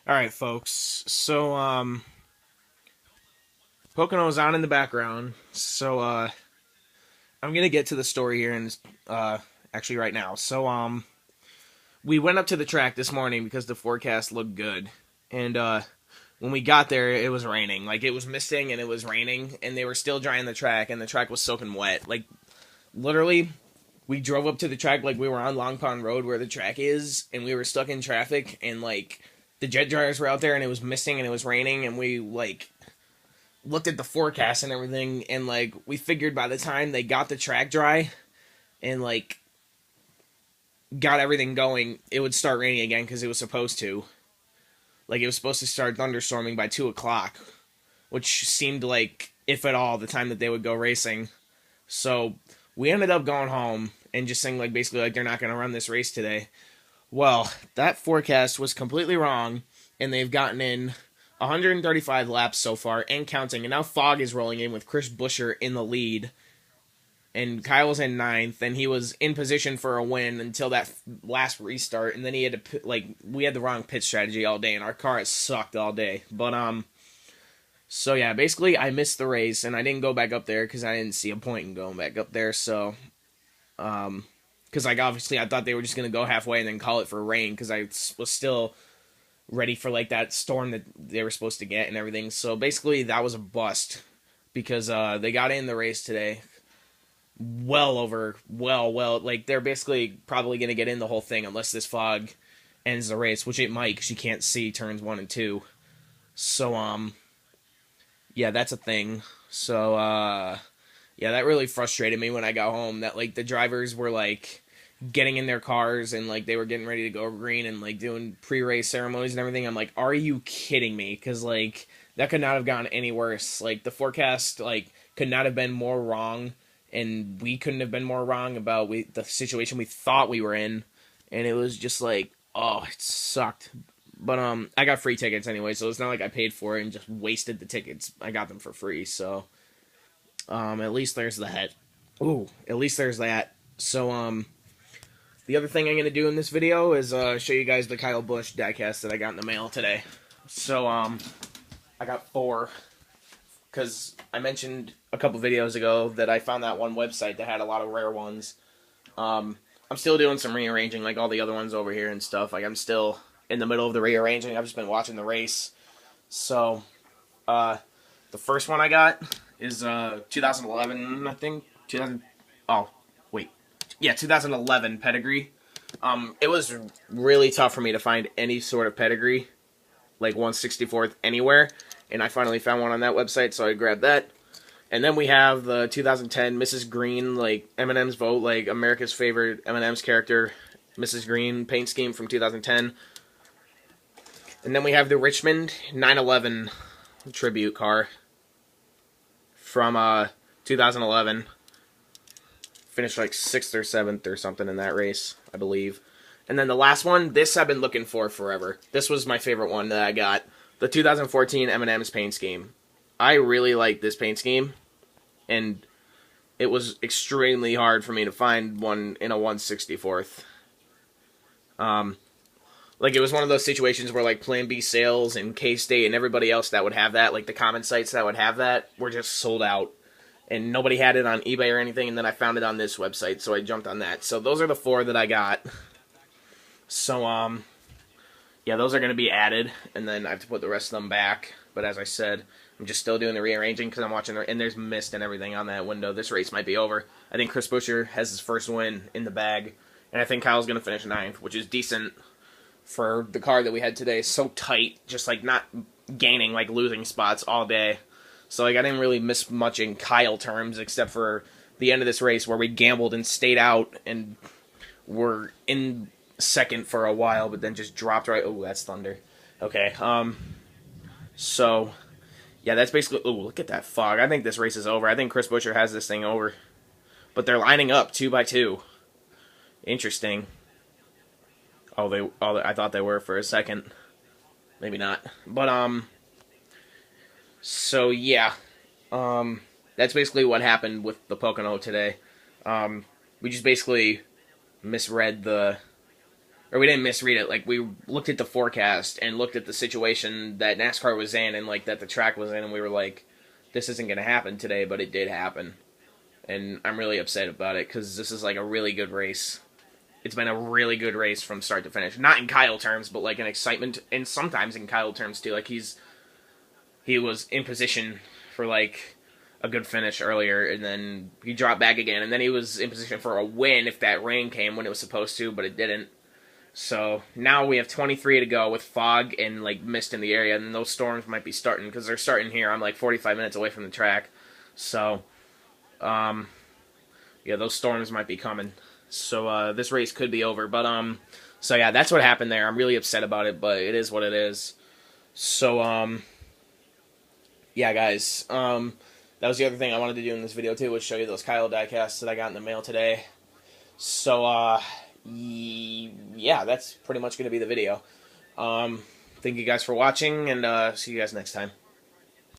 Alright, folks. Pocono's on in the background. I'm gonna get to the story here and actually right now. We went up to the track this morning because the forecast looked good. And, when we got there, it was raining. Like, it was misting and it was raining, and they were still drying the track, and the track was soaking wet. Like, literally, we drove up to the track like we were on Long Pond Road where the track is, and we were stuck in traffic, and, like, the jet dryers were out there, and it was misting and it was raining, and we, like, looked at the forecast and everything, and, like, we figured by the time they got the track dry and, like, got everything going, it would start raining again because it was supposed to. Like, it was supposed to start thunderstorming by 2 o'clock, which seemed like, if at all, the time that they would go racing. So we ended up going home and just saying, like, basically, like, they're not going to run this race today. Well, that forecast was completely wrong, and they've gotten in 135 laps so far and counting. And now fog is rolling in with Chris Buescher in the lead, and Kyle was in ninth, and he was in position for a win until that last restart. And then he had to, like, we had the wrong pit strategy all day, and our car has sucked all day. So yeah, basically I missed the race, and I didn't go back up there because I didn't see a point in going back up there. Because, like, obviously I thought they were just gonna go halfway and then call it for rain because I was still ready for, like, that storm that they were supposed to get and everything. So basically that was a bust because they got in the race today like, they're basically probably going to get in the whole thing unless this fog ends the race, which it might because you can't see turns 1 and 2. Yeah, that's a thing. Yeah, that really frustrated me when I got home that, like, the drivers were, like, getting in their cars and, like, they were getting ready to go green and, like, doing pre-race ceremonies and everything. I'm like, are you kidding me? Because, like, that could not have gone any worse. Like, the forecast, like, could not have been more wrong, and we couldn't have been more wrong about the situation we thought we were in. And it was just like, oh, it sucked. But I got free tickets anyway, so it's not like I paid for it and just wasted the tickets. I got them for free, so at least there's that. Ooh, at least there's that. The other thing I'm gonna do in this video is show you guys the Kyle Busch diecast that I got in the mail today. I got 4 because I mentioned a couple videos ago that I found that one website that had a lot of rare ones. I'm still doing some rearranging like all the other ones over here and stuff. Like, I'm still in the middle of the rearranging. I've just been watching the race. So, the first one I got is 2011, I think. 2011 pedigree. It was really tough for me to find any sort of pedigree, like 1/64th anywhere, and I finally found one on that website, so I grabbed that. And then we have the 2010 Mrs. Green, like, M&M's vote, like, America's favorite M&M's character, Mrs. Green paint scheme from 2010. And then we have the Richmond 911 tribute car from 2011. Finished like 6th or 7th or something in that race, I believe. And then the last one, this I've been looking for forever. This was my favorite one that I got. The 2014 M&M's paint scheme. I really like this paint scheme, and it was extremely hard for me to find one in a 1/64th. Like, it was one of those situations where, like, Plan B Sales and K-State and everybody else that would have that, like the comment sites that would have that, were just sold out. And nobody had it on eBay or anything, and then I found it on this website, so I jumped on that. So those are the 4 that I got. Yeah, those are going to be added, and then I have to put the rest of them back. But as I said, I'm just still doing the rearranging because I'm watching, and there's mist and everything on that window. This race might be over. I think Chris Buescher has his first win in the bag, and I think Kyle's going to finish 9th, which is decent for the car that we had today. So tight, just, like, not gaining, like, losing spots all day. So, like, I didn't really miss much in Kyle terms, except for the end of this race where we gambled and stayed out and were in second for a while, but then just dropped right. Oh, that's thunder. Okay. So, yeah, that's basically. Oh, look at that fog. I think this race is over. I think Chris Buescher has this thing over. But they're lining up 2 by 2. Interesting. I thought they were for a second. Maybe not. But so yeah. That's basically what happened with the Pocono today. We just basically misread the or we didn't misread it. Like, we looked at the forecast and looked at the situation that NASCAR was in and, like, that the track was in, and we were like, this isn't going to happen today, but it did happen. And I'm really upset about it, because this is, like, a really good race. It's been a really good race from start to finish. Not in Kyle terms, but, like, in excitement, and sometimes in Kyle terms, too. Like, he was in position for, like, a good finish earlier, and then he dropped back again, and then he was in position for a win if that rain came when it was supposed to, but it didn't. So now we have 23 to go with fog and like mist in the area, and those storms might be starting because they're starting here. I'm like 45 minutes away from the track, so yeah, those storms might be coming. So this race could be over, but so yeah, that's what happened there. I'm really upset about it, but it is what it is. So yeah, guys, that was the other thing I wanted to do in this video too, was show you those Kyle diecasts that I got in the mail today. So yeah, that's pretty much going to be the video. Thank you guys for watching, and see you guys next time.